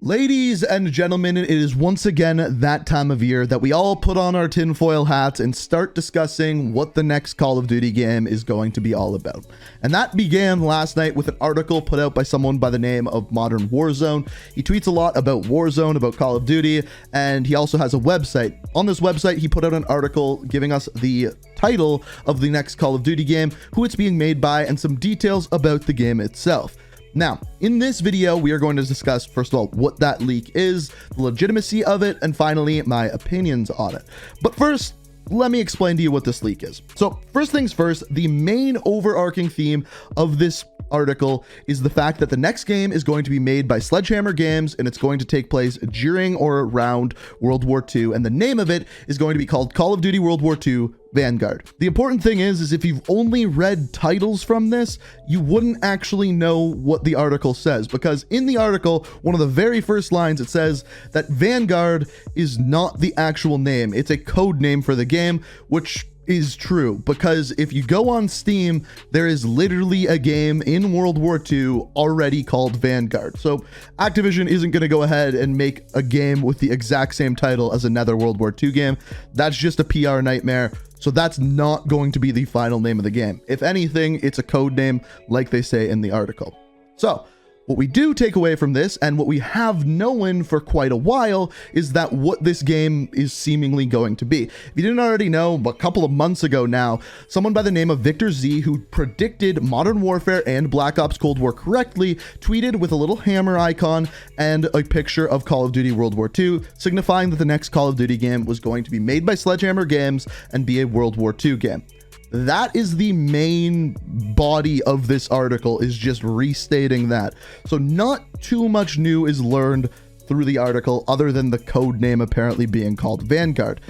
Ladies and gentlemen, it is once again that time of year that we all put on our tinfoil hats and start discussing what the next Call of Duty game is going to be all about. And that began last night with an article put out by someone by the name of Modern Warzone. He tweets a lot about Warzone, about Call of Duty, and he also has a website. On this website, he put out an article giving us the title of the next Call of Duty game, who it's being made by, and some details about the game itself. Now, in this video, we are going to discuss, first of all, what that leak is, the legitimacy of it, and finally, my opinions on it. But first, let me explain to you what this leak is. So, first things first, the main overarching theme of this article is the fact that the next game is going to be made by SledgeHammer Games, and it's going to take place during or around World War II, and the name of it is going to be called Call of Duty World War II Vanguard. The important thing is if you've only read titles from this, you wouldn't actually know what the article says, because in the article, one of the very first lines, it says that Vanguard is not the actual name. It's a code name for the game, which is true, because if you go on Steam, there is literally a game in World War II already called Vanguard. So Activision isn't going to go ahead and make a game with the exact same title as another World War II game. That's just a PR nightmare. So that's not going to be the final name of the game. If anything, it's a code name, like they say in the article. So what we do take away from this, and what we have known for quite a while, is that what this game is seemingly going to be. If you didn't already know, a couple of months ago now, someone by the name of Victor Z, who predicted Modern Warfare and Black Ops Cold War correctly, tweeted with a little hammer icon and a picture of Call of Duty World War II, signifying that the next Call of Duty game was going to be made by SledgeHammer Games and be a World War II game. That is the main body of this article, is just restating that. So not too much new is learned through the article other than the code name apparently being called Vanguard.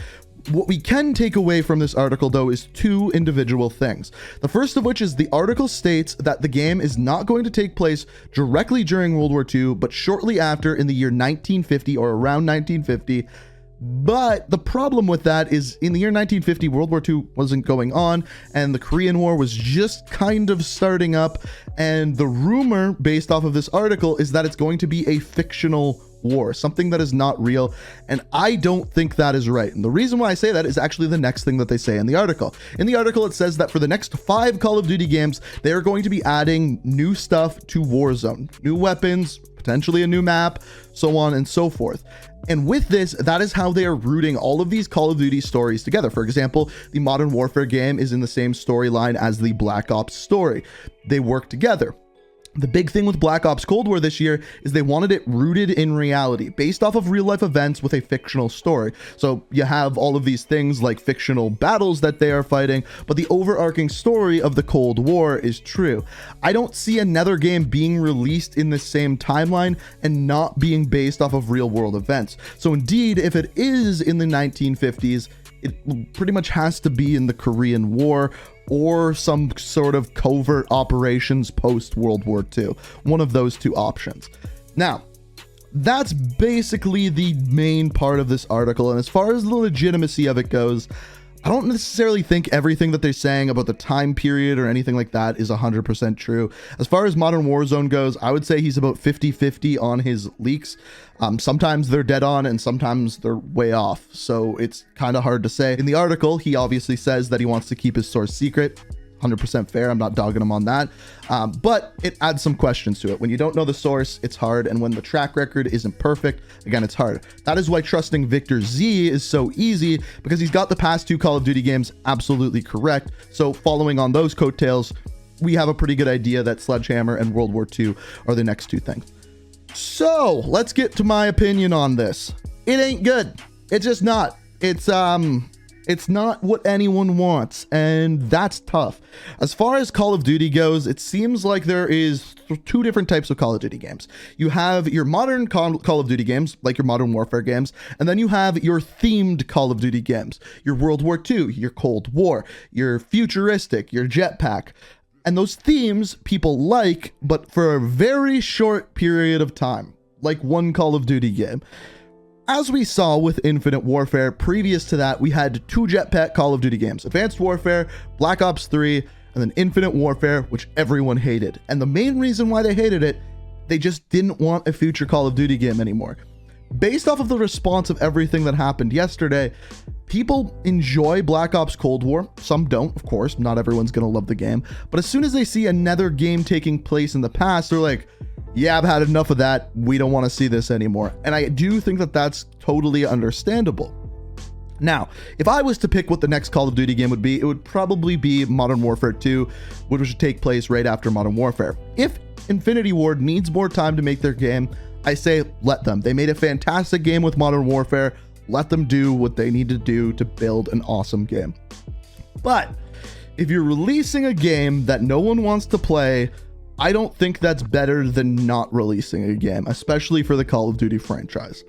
What we can take away from this article, though, is two individual things. The first of which is the article states that the game is not going to take place directly during World War II, but shortly after, in the year 1950 or around 1950. But the problem with that is, in the year 1950, World War II wasn't going on, and the Korean War was just kind of starting up, and the rumor based off of this article is that it's going to be a fictional war, something that is not real, and I don't think that is right. And the reason why I say that is actually the next thing that they say in the article. In the article, it says that for the next 5 Call of Duty games, they are going to be adding new stuff to Warzone, new weapons, potentially a new map, so on and so forth. And with this, that is how they are rooting all of these Call of Duty stories together. For example, the Modern Warfare game is in the same storyline as the Black Ops story. They work together. The big thing with Black Ops Cold War this year is they wanted it rooted in reality, based off of real life events with a fictional story. So you have all of these things like fictional battles that they are fighting, but the overarching story of the Cold War is true. I don't see another game being released in the same timeline and not being based off of real world events. So indeed, if it is in the 1950s, it pretty much has to be in the Korean War or some sort of covert operations post World War II. One of those two options. Now, that's basically the main part of this article. And as far as the legitimacy of it goes, I don't necessarily think everything that they're saying about the time period or anything like that is 100% true. As far as Modern Warzone goes, I would say he's about 50-50 on his leaks. Sometimes they're dead on and sometimes they're way off, so it's kind of hard to say. In the article, he obviously says that he wants to keep his source secret. 100% fair. I'm not dogging him on that. But it adds some questions to it. When you don't know the source, it's hard. And when the track record isn't perfect, again, it's hard. That is why trusting Victor Z is so easy, because he's got the past 2 Call of Duty games absolutely correct. So following on those coattails, we have a pretty good idea that SledgeHammer and World War II are the next 2 things. So let's get to my opinion on this. It ain't good. It's just not. It's not what anyone wants, and that's tough. As far as Call of Duty goes, it seems like there is 2 different types of Call of Duty games. You have your modern Call of Duty games, like your Modern Warfare games, and then you have your themed Call of Duty games, your World War II, your Cold War, your futuristic, your jetpack. And those themes people like, but for a very short period of time, like one Call of Duty game. As we saw with Infinite Warfare, previous to that, we had 2 jetpack Call of Duty games, Advanced Warfare, Black Ops 3, and then Infinite Warfare, which everyone hated. And the main reason why they hated it They just didn't want a future Call of Duty game anymore. Based off of the response of everything that happened yesterday, people enjoy Black Ops Cold War. Some don't, of course. Not everyone's going to love the game. But as soon as they see another game taking place in the past, they're like, yeah, I've had enough of that. We don't want to see this anymore. And I do think that that's totally understandable. Now, if I was to pick what the next Call of Duty game would be, it would probably be Modern Warfare 2, which would take place right after Modern Warfare. If Infinity Ward needs more time to make their game, I say let them. They made a fantastic game with Modern Warfare. Let them do what they need to do to build an awesome game. But if you're releasing a game that no one wants to play, I don't think that's better than not releasing a game, especially for the Call of Duty franchise.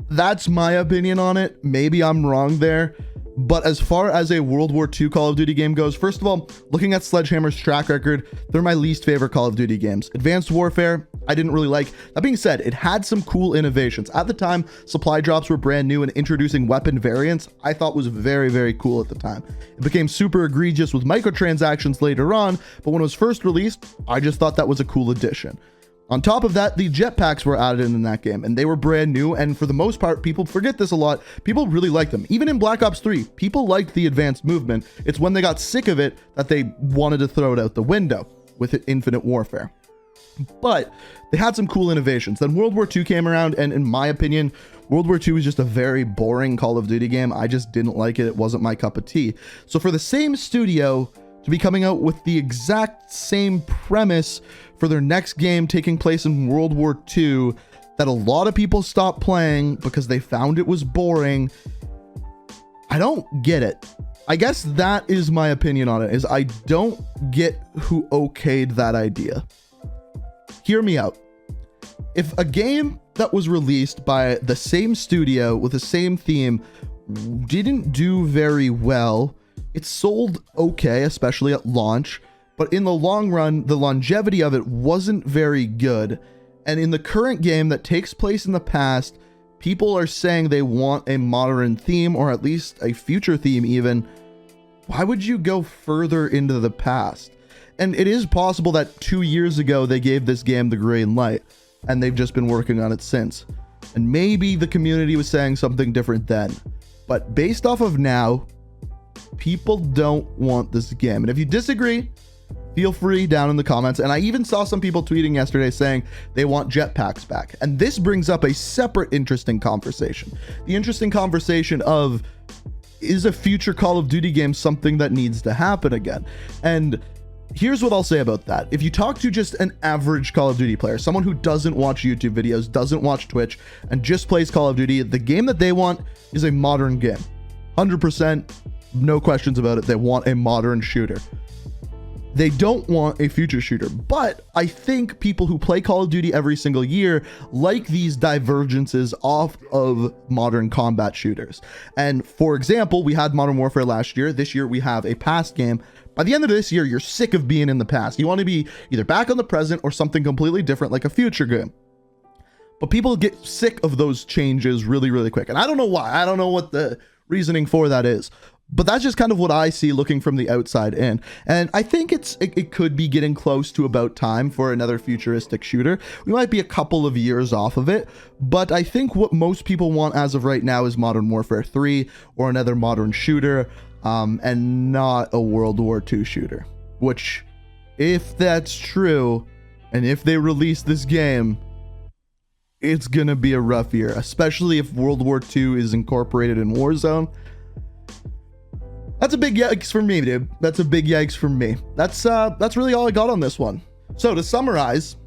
That's my opinion on it. Maybe I'm wrong there. But as far as a World War II Call of Duty game goes, first of all, looking at Sledgehammer's track record, they're my least favorite Call of Duty games. Advanced Warfare, I didn't really like. That being said, it had some cool innovations. At the time, supply drops were brand new, and introducing weapon variants I thought was very, very cool at the time. It became super egregious with microtransactions later on, but when it was first released, I just thought that was a cool addition. On top of that, the jetpacks were added in that game, and they were brand new, and for the most part, people forget this a lot, people really liked them. Even in Black Ops 3, people liked the advanced movement. It's when they got sick of it that they wanted to throw it out the window with Infinite Warfare. But they had some cool innovations. Then World War II came around, and in my opinion, World War II was just a very boring Call of Duty game. I just didn't like it. It wasn't my cup of tea. So for the same studio to be coming out with the exact same premise for their next game taking place in World War II that a lot of people stopped playing because they found it was boring, I don't get it. I guess that is my opinion on it, is I don't get who okayed that idea. Hear me out. If a game that was released by the same studio with the same theme didn't do very well, it sold okay, especially at launch, but in the long run, the longevity of it wasn't very good. And in the current game that takes place in the past, people are saying they want a modern theme, or at least a future theme even. Why would you go further into the past? And it is possible that 2 years ago they gave this game the green light, and they've just been working on it since. And maybe the community was saying something different then. But based off of now, people don't want this game. And if you disagree, feel free down in the comments. And I even saw some people tweeting yesterday saying they want jetpacks back. And this brings up a separate interesting conversation. The interesting conversation of, is a future Call of Duty game something that needs to happen again? And here's what I'll say about that. If you talk to just an average Call of Duty player, someone who doesn't watch YouTube videos, doesn't watch Twitch, and just plays Call of Duty, the game that they want is a modern game. 100%, no questions about it. They want a modern shooter. They don't want a future shooter. But I think people who play Call of Duty every single year like these divergences off of modern combat shooters. And for example, we had Modern Warfare last year. This year we have a past game. By the end of this year, you're sick of being in the past. You want to be either back on the present or something completely different, like a future game. But people get sick of those changes really, really quick. And I don't know why. I don't know what the reasoning for that is. But that's just kind of what I see looking from the outside in. And I think it could be getting close to about time for another futuristic shooter. We might be a couple of years off of it, but I think what most people want as of right now is Modern Warfare 3 or another modern shooter, and not a World War II shooter. Which, if that's true, and if they release this game, it's gonna be a rough year, especially if World War II is incorporated in Warzone. That's a big yikes for me, dude. That's a big yikes for me. That's really all I got on this one. So to summarize,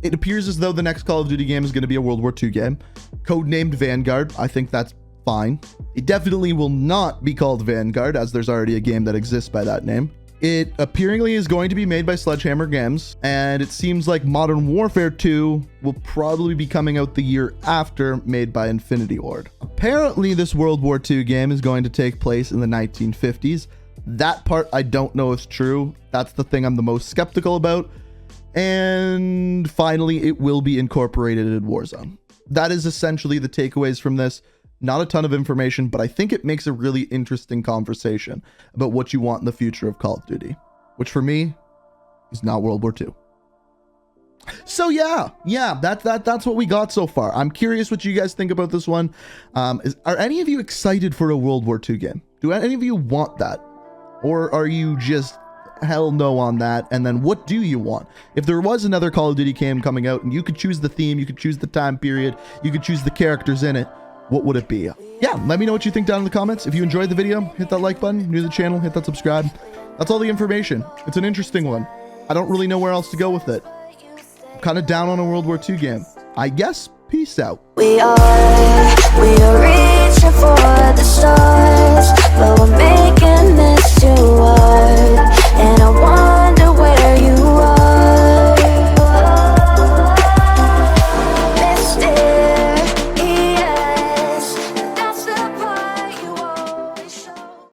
it appears as though the next Call of Duty game is going to be a World War II game, codenamed Vanguard. I think that's fine. It definitely will not be called Vanguard, as there's already a game that exists by that name. It appearingly is going to be made by SledgeHammer Games, and it seems like Modern Warfare 2 will probably be coming out the year after, made by Infinity Ward. Apparently, this World War II game is going to take place in the 1950s. That part I don't know is true. That's the thing I'm the most skeptical about. And finally, it will be incorporated in Warzone. That is essentially the takeaways from this. Not a ton of information, but I think it makes a really interesting conversation about what you want in the future of Call of Duty, which for me is not World War II. So yeah, that's what we got so far. I'm curious what you guys think about this one. Are any of you excited for a World War II game? Do any of you want that? Or are you just hell no on that? And then what do you want? If there was another Call of Duty game coming out and you could choose the theme, you could choose the time period, you could choose the characters in it, what would it be? Yeah, let me know what you think down in the comments. If you enjoyed the video, hit that like button, new to the channel, hit that subscribe. That's all the information. It's an interesting one. I don't really know where else to go with it. I'm kind of down on a World War II game. I guess, peace out. We are reaching for the stars, but we're making this too hard.